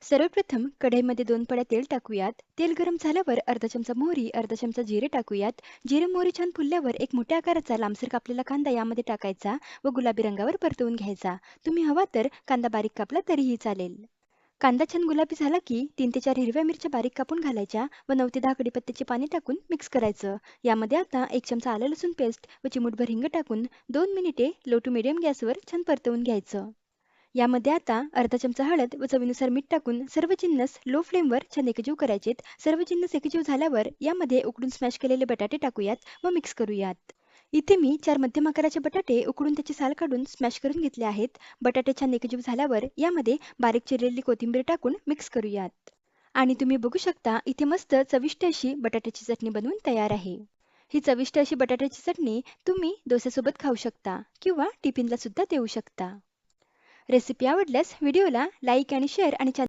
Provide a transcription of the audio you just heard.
सर्वप्रथम कढईमध्ये 2 पळ्या तेल टाकूयात. तेल गरम झाल्यावर अर्धा चमचा मोहरी, अर्धा चमचा जिरे टाकूयात. जिरे मोहरी छान फुलल्यावर एक मोठ्या आकाराचा लांबसर कापलेला कांदा यामध्ये टाकायचा व गुलाबी रंगावर परतवून घ्यायचा. तुम्ही हवा तर कांदा बारीक कापला तरीही चालेल. कांदा छान गुलाबी झाला की 3 ते 4 हिरव्या मिरच्या बारीक कापून घालायच्या व 9 ते 10 कढीपत्त्याची पाने टाकून मिक्स करायचं. यामध्ये आता 1 चमचा आलं लसूण पेस्ट व चिमूटभर हिंग टाकून 2 मिनिटे लो टू मीडियम गॅसवर छान परतवून घ्यायचं. यामध्ये आता अर्धा चमचा हळद व चवीनुसार मीठ टाकून सर्व जिन्नस लो फ्लेमवर छान एकजीव करायचेत. सर्व जिन्नस एकजीव झाल्यावर यामध्ये उकडून स्मॅश केलेले बटाटे टाकूयात व मिक्स करूयात. इथे मी 4 मध्यम आकाराचे बटाटे उकडून त्याची साल काढून स्मॅश करून घेतले आहेत. बटाटे छान एकजीव झाल्यावर यामध्ये बारीक चिरलेली कोथिंबीर टाकून मिक्स करूयात. आणि तुम्ही बघू शकता इथे मस्त चविष्ट अशी बटाट्याची चटणी बनवून तयार आहे. ही चविष्ट अशी बटाट्याची चटणी तुम्ही डोस्यासोबत खाऊ शकता किंवा टिफिनला सुद्धा देऊ शकता. रेसिपी आवडल्यास व्हिडिओला लाईक आणि शेअर आणि